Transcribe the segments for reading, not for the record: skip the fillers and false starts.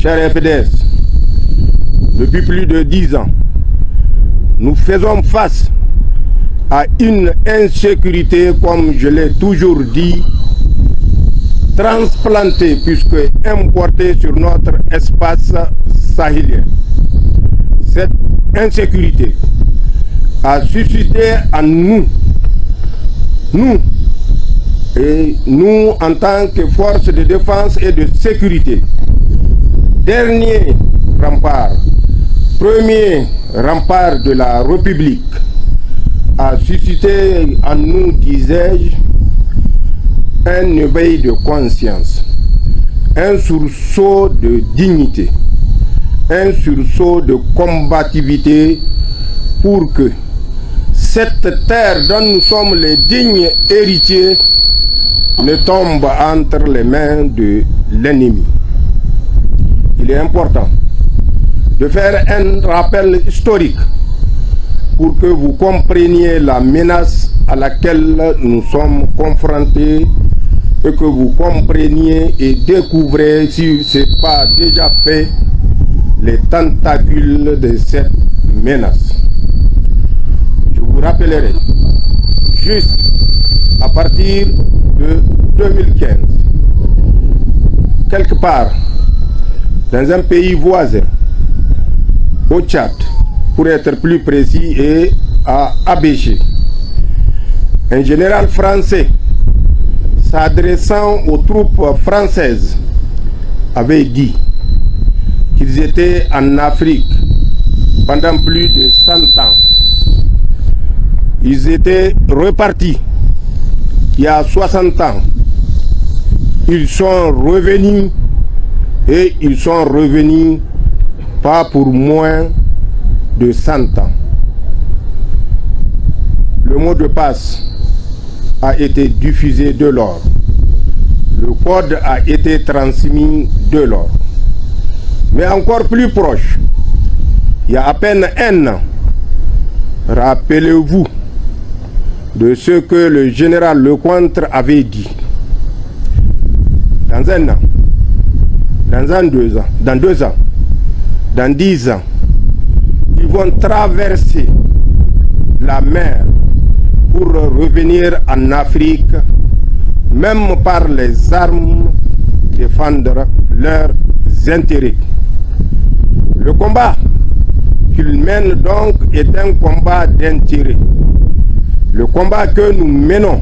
Cher FDS, depuis plus de 10 ans, nous faisons face à une insécurité, comme je l'ai toujours dit, transplantée puisque importée sur notre espace sahélien. Cette insécurité a suscité en nous en tant que force de défense et de sécurité, dernier rempart, premier rempart de la République, a suscité en nous, disais-je, un éveil de conscience, un sursaut de dignité, un sursaut de combativité pour que cette terre dont nous sommes les dignes héritiers ne tombe entre les mains de l'ennemi. Il est important de faire un rappel historique pour que vous compreniez la menace à laquelle nous sommes confrontés et que vous compreniez et découvrez, si ce n'est pas déjà fait, les tentacules de cette menace. Je vous rappellerai, juste à partir de 2015, quelque part dans un pays voisin, au Tchad, pour être plus précis, et à Abéché, un général français s'adressant aux troupes françaises avait dit qu'ils étaient en Afrique pendant plus de 100 ans. Ils étaient repartis il y a 60 ans. Ils sont revenus et ils sont revenus pas pour moins de 100 ans. Le mot de passe a été diffusé de lors. Le code a été transmis de lors. Mais encore plus proche, il y a à peine un an, rappelez-vous de ce que le général Lecointre avait dit. Dans un an, dans 2 ans, dans 10 ans, ils vont traverser la mer pour revenir en Afrique, même par les armes, défendre leurs intérêts. Le combat qu'ils mènent donc est un combat d'intérêt. Le combat que nous menons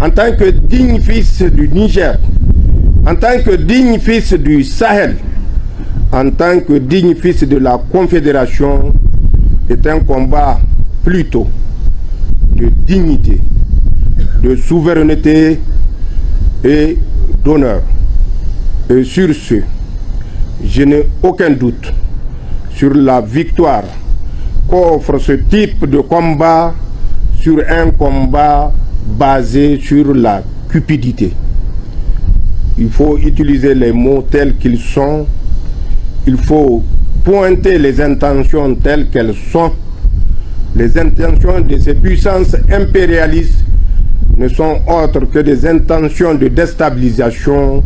en tant que dignes fils du Niger, en tant que dignes fils du Sahel, en tant que dignes fils de la Confédération, est un combat plutôt de dignité, de souveraineté et d'honneur. Et sur ce, je n'ai aucun doute sur la victoire qu'offre ce type de combat sur un combat basé sur la cupidité. Il faut utiliser les mots tels qu'ils sont, il faut pointer les intentions telles qu'elles sont. Les intentions de ces puissances impérialistes ne sont autres que des intentions de déstabilisation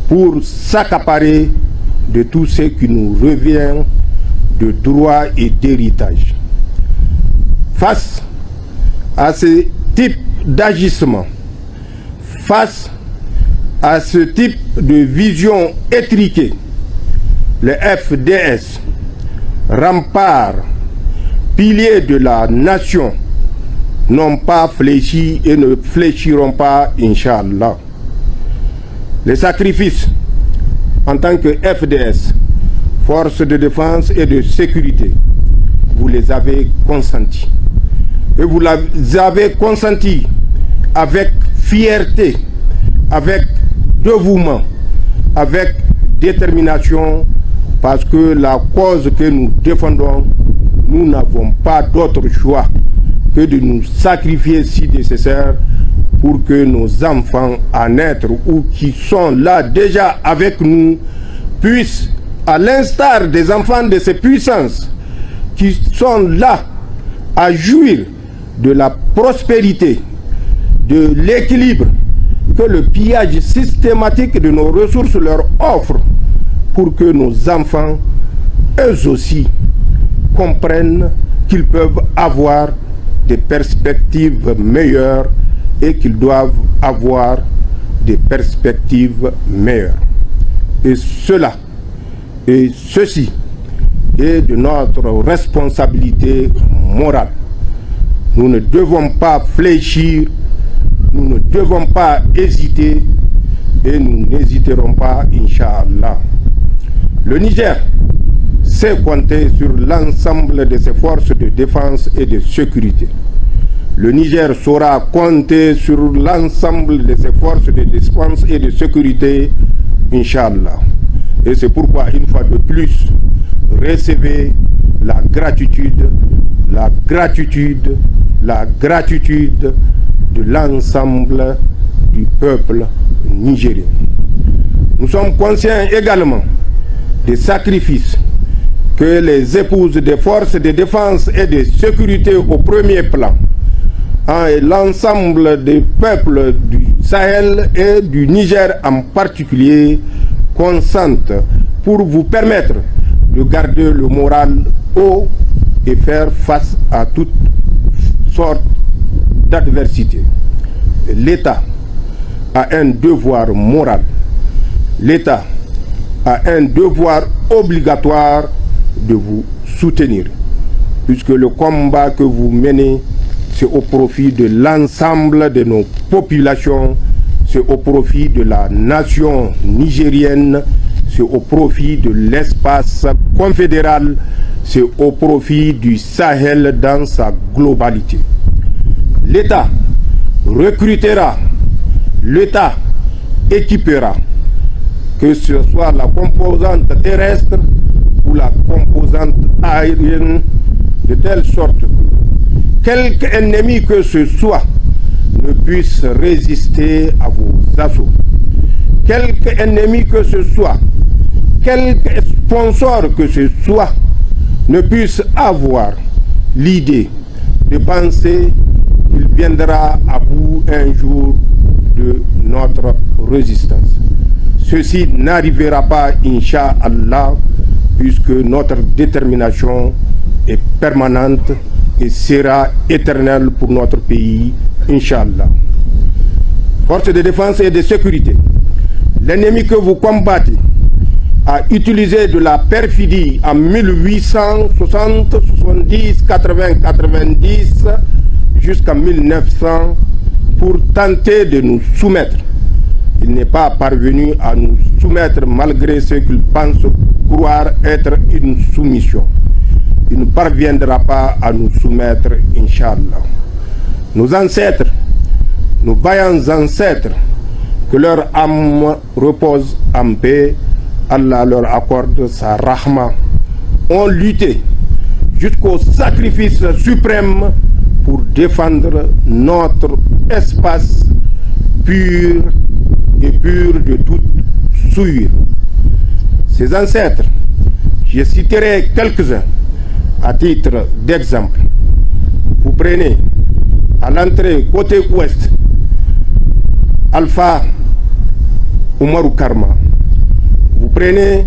pour s'accaparer de tout ce qui nous revient de droit et d'héritage. Face à ce type d'agissement, face à ce type de vision étriquée, les FDS, remparts, piliers de la nation, n'ont pas fléchi et ne fléchiront pas, Inch'Allah. Les sacrifices en tant que FDS, force de défense et de sécurité, vous les avez consentis. Et vous les avez consentis avec fierté, avec dévouement, avec détermination, parce que la cause que nous défendons, nous n'avons pas d'autre choix que de nous sacrifier si nécessaire pour que nos enfants à naître ou qui sont là déjà avec nous puissent, à l'instar des enfants de ces puissances qui sont là à jouir de la prospérité, de l'équilibre que le pillage systématique de nos ressources leur offre, pour que nos enfants, eux aussi, comprennent qu'ils peuvent avoir des perspectives meilleures et qu'ils doivent avoir des perspectives meilleures. Et ceci est de notre responsabilité morale. Nous ne devons pas fléchir, nous ne devons pas hésiter et nous n'hésiterons pas, Inch'Allah. Le Niger sait compter sur l'ensemble de ses forces de défense et de sécurité. Le Niger saura compter sur l'ensemble de ses forces de défense et de sécurité, Inch'Allah. Et c'est pourquoi, une fois de plus, recevez la gratitude de l'ensemble du peuple nigérien. Nous sommes conscients également des sacrifices que les épouses des forces de défense et de sécurité au premier plan, et l'ensemble des peuples du Sahel et du Niger en particulier, consentent pour vous permettre de garder le moral haut et faire face à toutes sortes d'adversités. L'État a un devoir moral. L'État a un devoir obligatoire de vous soutenir, puisque le combat que vous menez, c'est au profit de l'ensemble de nos populations, c'est au profit de la nation nigérienne, c'est au profit de l'espace confédéral, c'est au profit du Sahel dans sa globalité. L'État recrutera, l'État équipera, que ce soit la composante terrestre ou la composante aérienne, de telle sorte que quelque ennemi que ce soit ne puisse résister à vos assauts. Quelque ennemi que ce soit, quelque sponsor que ce soit, ne puisse avoir l'idée de penser qu'il viendra à bout un jour de notre résistance. Ceci n'arrivera pas, Inch'Allah, puisque notre détermination est permanente et sera éternelle pour notre pays, Inch'Allah. Forces de défense et de sécurité, l'ennemi que vous combattez a utilisé de la perfidie en 1860, 70, 80, 90 jusqu'à 1900 pour tenter de nous soumettre. Il n'est pas parvenu à nous soumettre malgré ce qu'il pense croire être une soumission. Il ne parviendra pas à nous soumettre, Inch'Allah. Nos ancêtres, nos vaillants ancêtres, que leur âme repose en paix, Allah leur accorde sa rahma, ont lutté jusqu'au sacrifice suprême pour défendre notre espace pur et pur de toute souillure. Ces ancêtres, je citerai quelques-uns à titre d'exemple. Vous prenez à l'entrée côté ouest Alpha Oumarou Karma. Vous prenez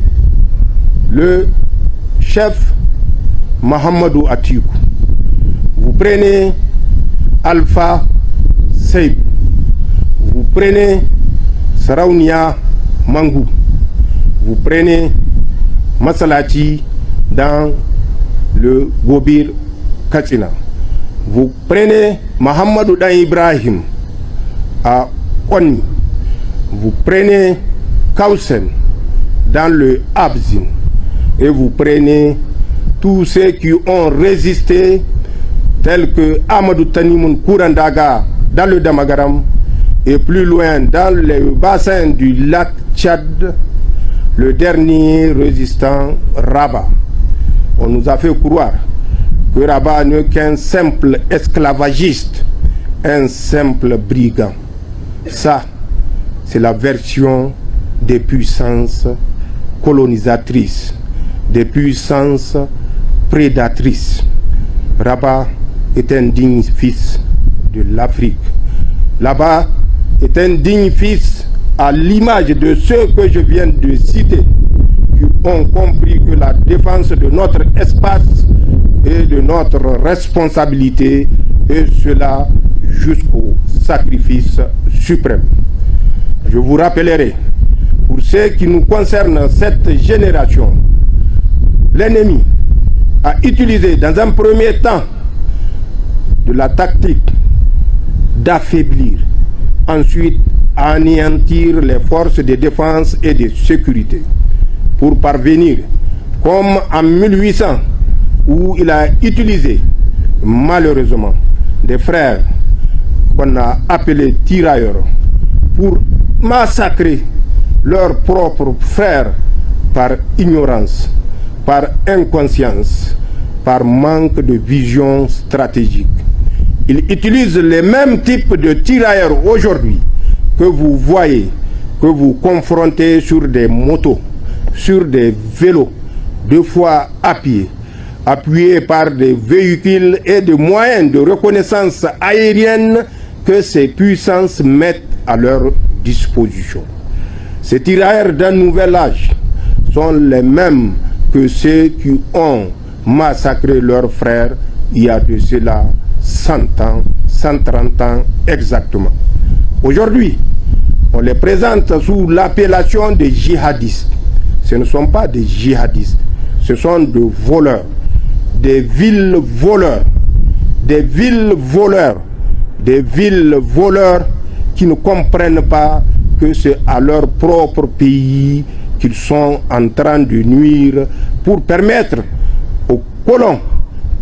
le chef Mahamadou Atikou. Vous prenez Alpha Seyd. Vous prenez Saraounia Mangou. Vous prenez Masalati dans le Gobir Katsina. Vous prenez Mahamadou Dan Ibrahim à Koni. Vous prenez Kausen dans le Abzin. Et vous prenez tous ceux qui ont résisté, tels que Amadou Tanimoun Kourandaga dans le Damagaram, et plus loin dans le bassin du lac Tchad, le dernier résistant Rabat. On nous a fait croire que Rabat n'est qu'un simple esclavagiste, un simple brigand. Ça, c'est la version des puissances colonisatrices, des puissances prédatrices. Rabat est un digne fils de l'Afrique. Là-bas est un digne fils à l'image de ceux que je viens de citer, qui ont compris que la défense de notre espace est de notre responsabilité, et cela jusqu'au sacrifice suprême. Je vous rappellerai, pour ce qui nous concerne, cette génération, l'ennemi a utilisé dans un premier temps de la tactique d'affaiblir, ensuite anéantir les forces de défense et de sécurité pour parvenir, comme en 1800, où il a utilisé malheureusement des frères qu'on a appelés tirailleurs pour massacrer leurs propres frères par ignorance, par inconscience, par manque de vision stratégique. Il utilise les mêmes types de tirailleurs aujourd'hui que vous voyez, que vous confrontez sur des motos, sur des vélos, deux fois à pied, appuyés par des véhicules et des moyens de reconnaissance aérienne que ces puissances mettent à leur disposition. Ces tirailleurs d'un nouvel âge sont les mêmes que ceux qui ont massacré leurs frères il y a de cela 100 ans, 130 ans exactement. Aujourd'hui, on les présente sous l'appellation des djihadistes. Ce ne sont pas des djihadistes, ce sont des voleurs, des villes voleurs, des villes voleurs, des villes voleurs qui ne comprennent pas que c'est à leur propre pays qu'ils sont en train de nuire pour permettre aux colons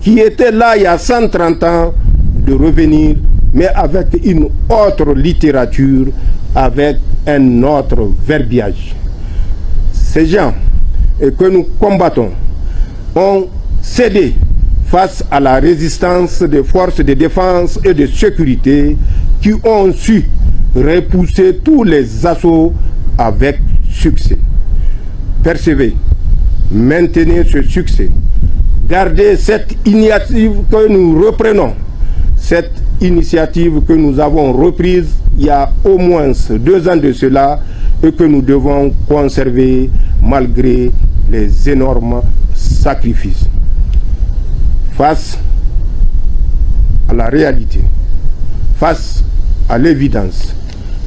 qui étaient là il y a 130 ans de revenir, mais avec une autre littérature, avec un autre verbiage. Ces gens que nous combattons ont cédé face à la résistance des forces de défense et de sécurité qui ont su repousser tous les assauts avec succès. Percevez, maintenez ce succès, gardez cette initiative que nous reprenons, cette initiative que nous avons reprise il y a au moins 2 ans de cela et que nous devons conserver malgré les énormes sacrifices. Face à la réalité, face à l'évidence,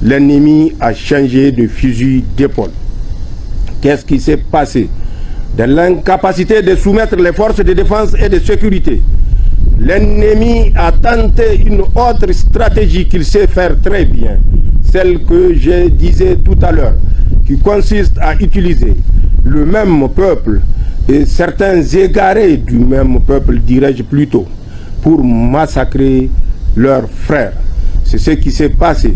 l'ennemi a changé de fusil d'épaule. Qu'est-ce qui s'est passé? Dans l'incapacité de soumettre les forces de défense et de sécurité, l'ennemi a tenté une autre stratégie qu'il sait faire très bien, celle que je disais tout à l'heure, qui consiste à utiliser le même peuple et certains égarés du même peuple, dirais-je plutôt, pour massacrer leurs frères. C'est ce qui s'est passé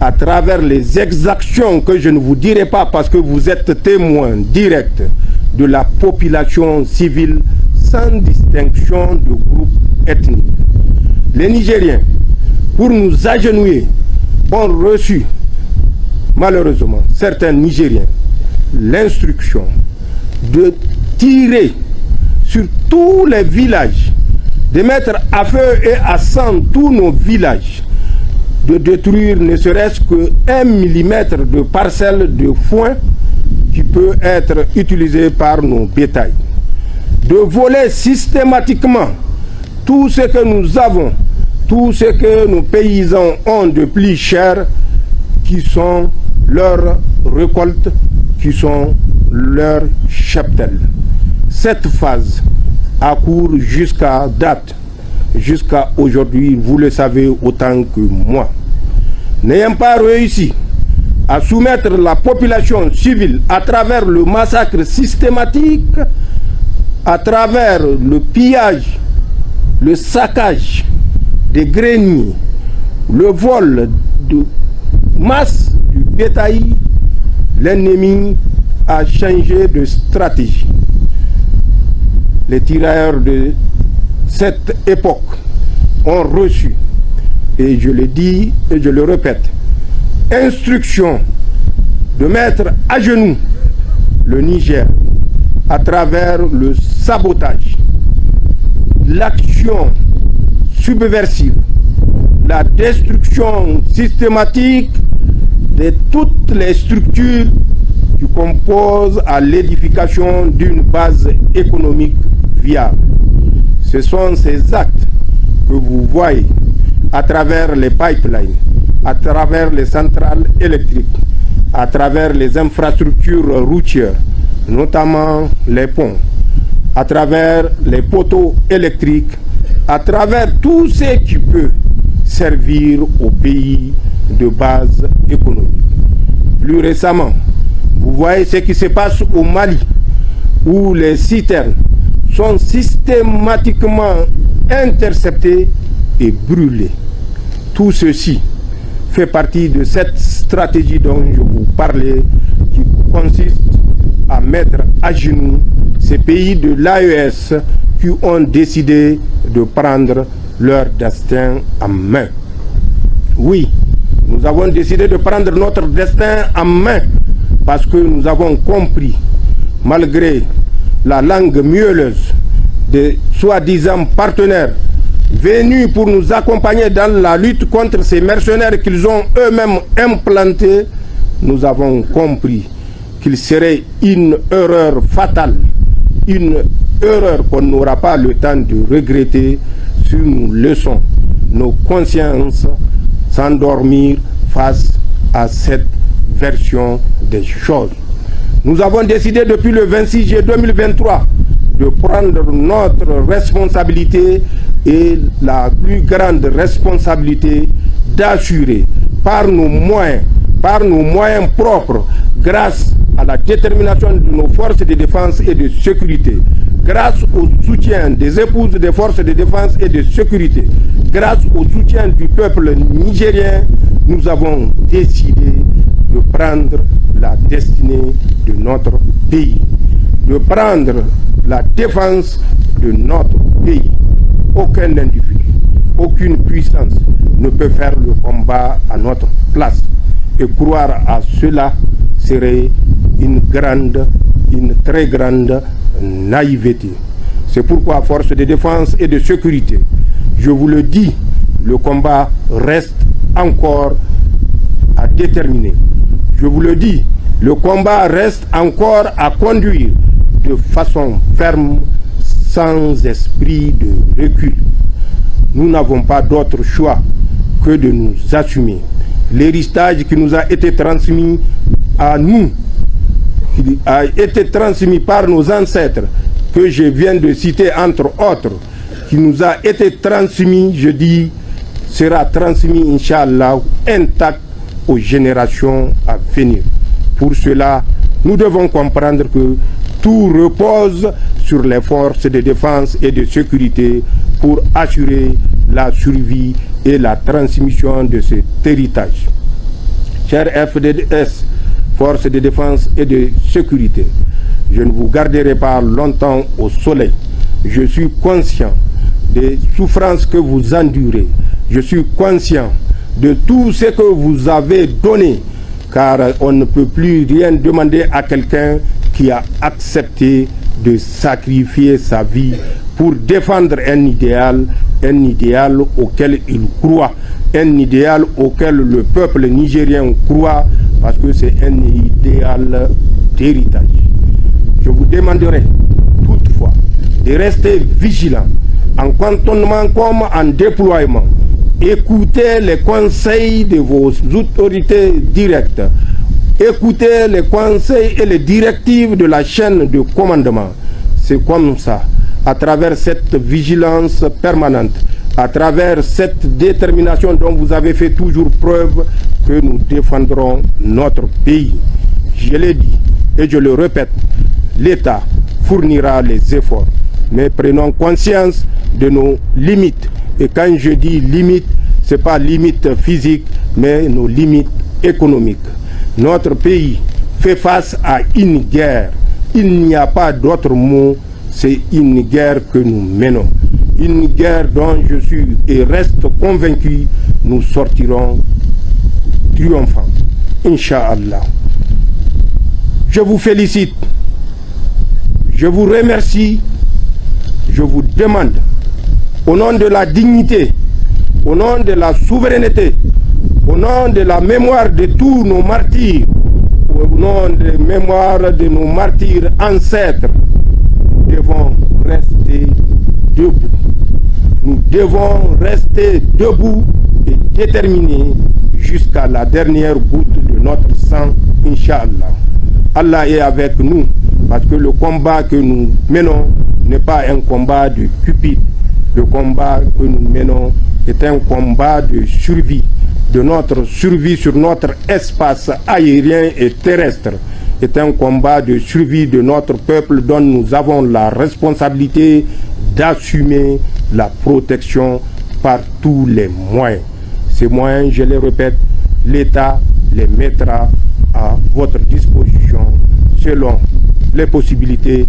à travers les exactions que je ne vous dirai pas parce que vous êtes témoins directs de la population civile sans distinction de groupe ethnique. Les Nigériens, pour nous agenouiller, ont reçu, malheureusement, certains Nigériens, l'instruction de tirer sur tous les villages, de mettre à feu et à sang tous nos villages, de détruire ne serait-ce que 1 millimètre de parcelle de foin qui peut être utilisé par nos bétails, de voler systématiquement tout ce que nous avons, tout ce que nos paysans ont de plus cher, qui sont leurs récoltes, qui sont leurs cheptels. Cette phase a cours jusqu'à date, jusqu'à aujourd'hui, vous le savez autant que moi. N'ayant pas réussi à soumettre la population civile à travers le massacre systématique, à travers le pillage, le saccage des greniers, le vol de masse du bétail, l'ennemi a changé de stratégie. Les tirailleurs de cette époque ont reçu, et je le dis et je le répète, instruction de mettre à genoux le Niger à travers le sabotage, l'action subversive, la destruction systématique de toutes les structures qui composent à l'édification d'une base économique viable. Ce sont ces actes que vous voyez à travers les pipelines, à travers les centrales électriques, à travers les infrastructures routières, notamment les ponts, à travers les poteaux électriques, à travers tout ce qui peut servir au pays de base économique. Plus récemment, vous voyez ce qui se passe au Mali, où les citernes sont systématiquement interceptées et brûlées. Tout ceci fait partie de cette stratégie dont je vous parlais, qui consiste à mettre à genoux ces pays de l'AES qui ont décidé de prendre leur destin en main. Oui, nous avons décidé de prendre notre destin en main parce que nous avons compris, malgré la langue mielleuse des soi-disant partenaires venus pour nous accompagner dans la lutte contre ces mercenaires qu'ils ont eux-mêmes implantés, nous avons compris qu'il serait une erreur fatale, une erreur qu'on n'aura pas le temps de regretter si nous laissons nos consciences s'endormir face à cette version des choses. Nous avons décidé depuis le 26 juillet 2023 de prendre notre responsabilité et la plus grande responsabilité d'assurer par nos moyens propres, grâce à la détermination de nos forces de défense et de sécurité, grâce au soutien des épouses des forces de défense et de sécurité, grâce au soutien du peuple nigérien, nous avons décidé de prendre la destinée de notre pays, de prendre la défense de notre pays. Aucun individu, aucune puissance ne peut faire le combat à notre place. Et croire à cela serait une très grande naïveté. C'est pourquoi, force de défense et de sécurité, je vous le dis, le combat reste encore à déterminer. Je vous le dis, le combat reste encore à conduire de façon ferme, sans esprit de recul. Nous n'avons pas d'autre choix que de nous assumer. L'héritage qui nous a été transmis à nous, qui a été transmis par nos ancêtres, que je viens de citer entre autres, qui nous a été transmis, je dis, sera transmis, Inch'Allah, intact aux générations à venir. Pour cela, nous devons comprendre que tout repose sur les forces de défense et de sécurité pour assurer la survie et la transmission de cet héritage. Chers FDS, forces de défense et de sécurité, je ne vous garderai pas longtemps au soleil. Je suis conscient des souffrances que vous endurez. Je suis conscient de tout ce que vous avez donné, car on ne peut plus rien demander à quelqu'un qui a accepté de sacrifier sa vie pour défendre un idéal auquel il croit, un idéal auquel le peuple nigérien croit, parce que c'est un idéal d'héritage. Je vous demanderai toutefois de rester vigilant en cantonnement comme en déploiement. Écoutez les conseils de vos autorités directes. Écoutez les conseils et les directives de la chaîne de commandement. C'est comme ça, à travers cette vigilance permanente, à travers cette détermination dont vous avez fait toujours preuve, que nous défendrons notre pays. Je l'ai dit et je le répète, l'État fournira les efforts. Mais prenons conscience de nos limites. Et quand je dis limites, ce n'est pas limite physique, mais nos limites économiques. Notre pays fait face à une guerre. Il n'y a pas d'autre mot, c'est une guerre que nous menons. Une guerre dont je suis et reste convaincu, nous sortirons triomphants. Inch'Allah. Je vous félicite. Je vous remercie. Je vous demande, au nom de la dignité, au nom de la souveraineté, au nom de la mémoire de tous nos martyrs, au nom de mémoire de nos martyrs ancêtres, nous devons rester debout. Nous devons rester debout et déterminés jusqu'à la dernière goutte de notre sang, Inch'Allah. Allah est avec nous parce que le combat que nous menons n'est pas un combat de cupide. Le combat que nous menons est un combat de survie, de notre survie sur notre espace aérien et terrestre. C'est un combat de survie de notre peuple dont nous avons la responsabilité d'assumer la protection par tous les moyens. Ces moyens, je les répète, l'État les mettra à votre disposition selon les possibilités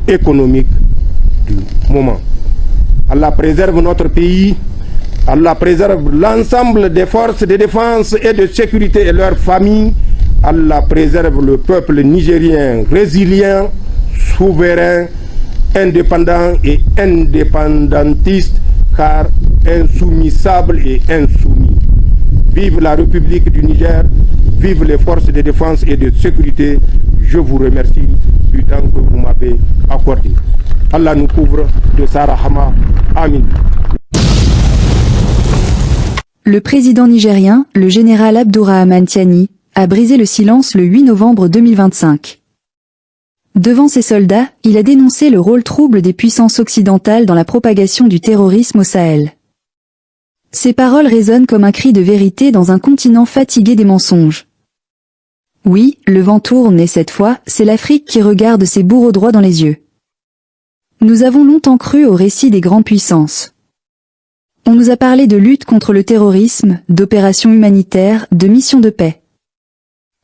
économiques du moment. Allah préserve notre pays, Allah préserve l'ensemble des forces de défense et de sécurité et leurs familles. Allah préserve le peuple nigérien résilient, souverain, indépendant et indépendantiste, car insoumisable et insoumis. Vive la République du Niger, vive les forces de défense et de sécurité. Je vous remercie du temps que vous m'avez accordé. Allah nous couvre de sa rahma. Amin. Le président nigérien, le général Abdourahmane Tiani, a brisé le silence le 8 novembre 2025. Devant ses soldats, il a dénoncé le rôle trouble des puissances occidentales dans la propagation du terrorisme au Sahel. Ces paroles résonnent comme un cri de vérité dans un continent fatigué des mensonges. Oui, le vent tourne et cette fois, c'est l'Afrique qui regarde ses bourreaux droits dans les yeux. Nous avons longtemps cru au récit des grandes puissances. On nous a parlé de lutte contre le terrorisme, d'opérations humanitaires, de missions de paix.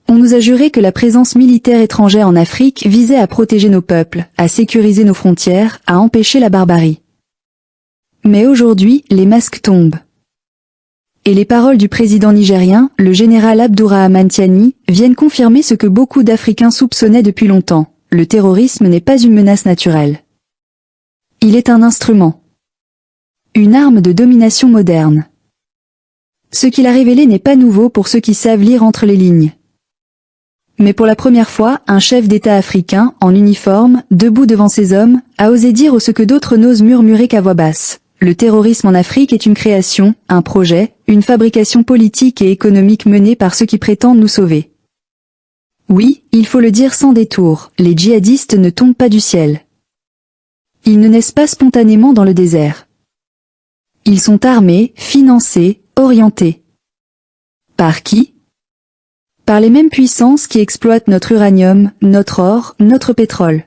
On nous a juré que la présence militaire étrangère en Afrique visait à protéger nos peuples, à sécuriser nos frontières, à empêcher la barbarie. Mais aujourd'hui, les masques tombent. Et les paroles du président nigérien, le général Abdourahmane Tiani, viennent confirmer ce que beaucoup d'Africains soupçonnaient depuis longtemps. Le terrorisme n'est pas une menace naturelle. Il est un instrument. Une arme de domination moderne. Ce qu'il a révélé n'est pas nouveau pour ceux qui savent lire entre les lignes. Mais pour la première fois, un chef d'État africain, en uniforme, debout devant ses hommes, a osé dire ce que d'autres n'osent murmurer qu'à voix basse. Le terrorisme en Afrique est une création, un projet, une fabrication politique et économique menée par ceux qui prétendent nous sauver. Oui, il faut le dire sans détour, les djihadistes ne tombent pas du ciel. Ils ne naissent pas spontanément dans le désert. Ils sont armés, financés, orientés. Par qui? Par les mêmes puissances qui exploitent notre uranium, notre or, notre pétrole.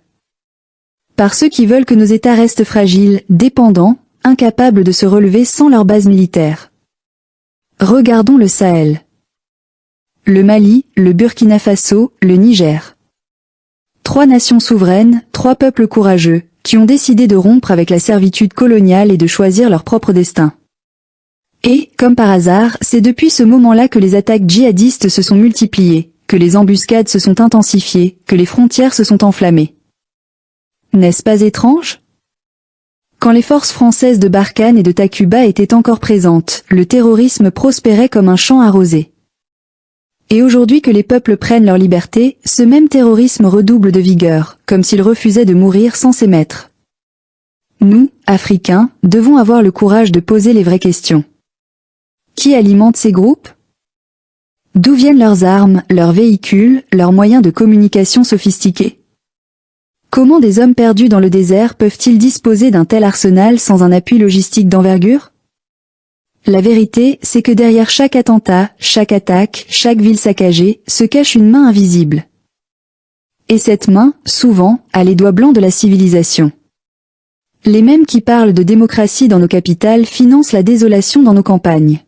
Par ceux qui veulent que nos États restent fragiles, dépendants, incapables de se relever sans leur base militaire. Regardons le Sahel. Le Mali, le Burkina Faso, le Niger. 3 nations souveraines, 3 peuples courageux, qui ont décidé de rompre avec la servitude coloniale et de choisir leur propre destin. Et, comme par hasard, c'est depuis ce moment-là que les attaques djihadistes se sont multipliées, que les embuscades se sont intensifiées, que les frontières se sont enflammées. N'est-ce pas étrange? Quand les forces françaises de Barkhane et de Takuba étaient encore présentes, le terrorisme prospérait comme un champ arrosé. Et aujourd'hui que les peuples prennent leur liberté, ce même terrorisme redouble de vigueur, comme s'il refusait de mourir sans s'émettre. Nous, Africains, devons avoir le courage de poser les vraies questions. Qui alimente ces groupes? D'où viennent leurs armes, leurs véhicules, leurs moyens de communication sophistiqués? Comment des hommes perdus dans le désert peuvent-ils disposer d'un tel arsenal sans un appui logistique d'envergure? La vérité, c'est que derrière chaque attentat, chaque attaque, chaque ville saccagée, se cache une main invisible. Et cette main, souvent, a les doigts blancs de la civilisation. Les mêmes qui parlent de démocratie dans nos capitales financent la désolation dans nos campagnes.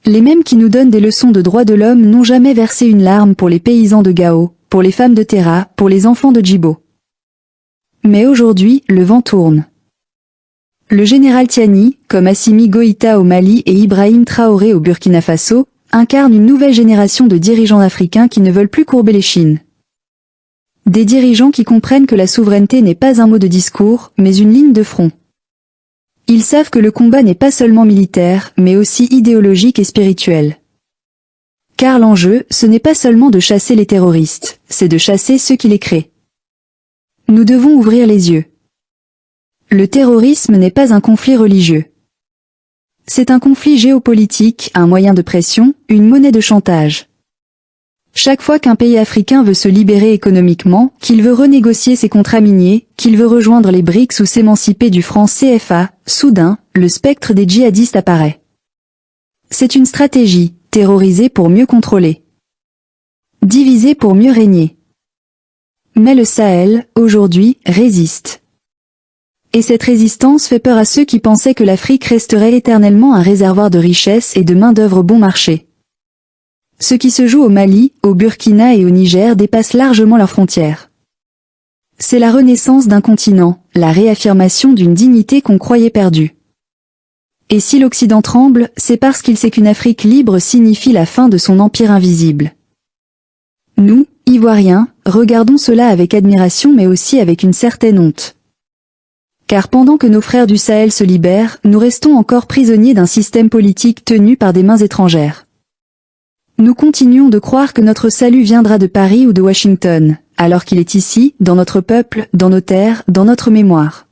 Les mêmes qui nous donnent des leçons de droits de l'homme n'ont jamais versé une larme pour les paysans de Gao, pour les femmes de Terra, pour les enfants de Djibo. Mais aujourd'hui, le vent tourne. Le général Tiani, comme Assimi Goïta au Mali et Ibrahim Traoré au Burkina Faso, incarne une nouvelle génération de dirigeants africains qui ne veulent plus courber les chines. Des dirigeants qui comprennent que la souveraineté n'est pas un mot de discours, mais une ligne de front. Ils savent que le combat n'est pas seulement militaire, mais aussi idéologique et spirituel. Car l'enjeu, ce n'est pas seulement de chasser les terroristes, c'est de chasser ceux qui les créent. Nous devons ouvrir les yeux. Le terrorisme n'est pas un conflit religieux. C'est un conflit géopolitique, un moyen de pression, une monnaie de chantage. Chaque fois qu'un pays africain veut se libérer économiquement, qu'il veut renégocier ses contrats miniers, qu'il veut rejoindre les BRICS ou s'émanciper du franc CFA, soudain, le spectre des djihadistes apparaît. C'est une stratégie, terroriser pour mieux contrôler. Diviser pour mieux régner. Mais le Sahel, aujourd'hui, résiste. Et cette résistance fait peur à ceux qui pensaient que l'Afrique resterait éternellement un réservoir de richesses et de main-d'œuvre bon marché. Ce qui se joue au Mali, au Burkina et au Niger dépasse largement leurs frontières. C'est la renaissance d'un continent, la réaffirmation d'une dignité qu'on croyait perdue. Et si l'Occident tremble, c'est parce qu'il sait qu'une Afrique libre signifie la fin de son empire invisible. Nous, Ivoiriens, regardons cela avec admiration mais aussi avec une certaine honte. Car pendant que nos frères du Sahel se libèrent, nous restons encore prisonniers d'un système politique tenu par des mains étrangères. Nous continuons de croire que notre salut viendra de Paris ou de Washington, alors qu'il est ici, dans notre peuple, dans nos terres, dans notre mémoire.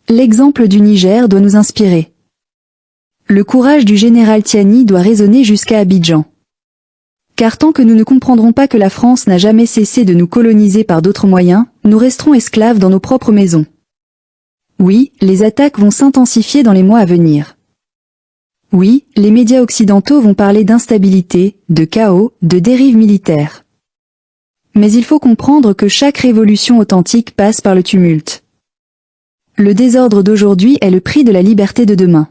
L'exemple du Niger doit nous inspirer. Le courage du général Tiani doit résonner jusqu'à Abidjan. Car tant que nous ne comprendrons pas que la France n'a jamais cessé de nous coloniser par d'autres moyens, nous resterons esclaves dans nos propres maisons. Oui, les attaques vont s'intensifier dans les mois à venir. Oui, les médias occidentaux vont parler d'instabilité, de chaos, de dérive militaire. Mais il faut comprendre que chaque révolution authentique passe par le tumulte. Le désordre d'aujourd'hui est le prix de la liberté de demain.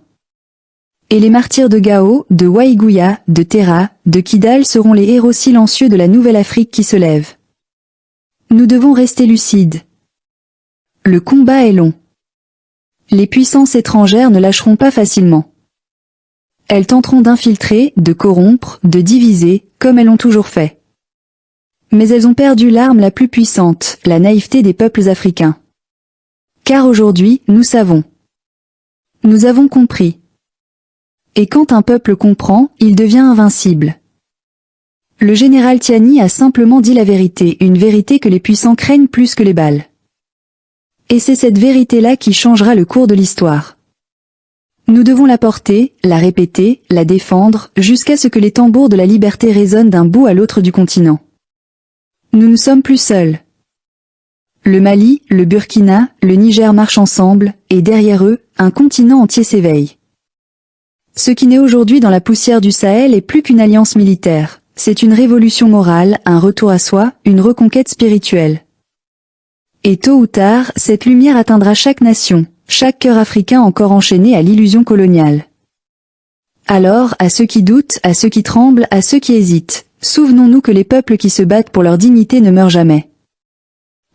Et les martyrs de Gao, de Waïgouya, de Terra, de Kidal seront les héros silencieux de la nouvelle Afrique qui se lève. Nous devons rester lucides. Le combat est long. Les puissances étrangères ne lâcheront pas facilement. Elles tenteront d'infiltrer, de corrompre, de diviser, comme elles l'ont toujours fait. Mais elles ont perdu l'arme la plus puissante, la naïveté des peuples africains. Car aujourd'hui, nous savons. Nous avons compris. Et quand un peuple comprend, il devient invincible. Le général Tiani a simplement dit la vérité, une vérité que les puissants craignent plus que les balles. Et c'est cette vérité-là qui changera le cours de l'histoire. Nous devons la porter, la répéter, la défendre, jusqu'à ce que les tambours de la liberté résonnent d'un bout à l'autre du continent. Nous ne sommes plus seuls. Le Mali, le Burkina, le Niger marchent ensemble, et derrière eux, un continent entier s'éveille. Ce qui naît aujourd'hui dans la poussière du Sahel est plus qu'une alliance militaire, c'est une révolution morale, un retour à soi, une reconquête spirituelle. Et tôt ou tard, cette lumière atteindra chaque nation, chaque cœur africain encore enchaîné à l'illusion coloniale. Alors, à ceux qui doutent, à ceux qui tremblent, à ceux qui hésitent, souvenons-nous que les peuples qui se battent pour leur dignité ne meurent jamais.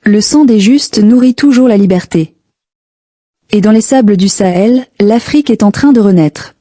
Le sang des justes nourrit toujours la liberté. Et dans les sables du Sahel, l'Afrique est en train de renaître.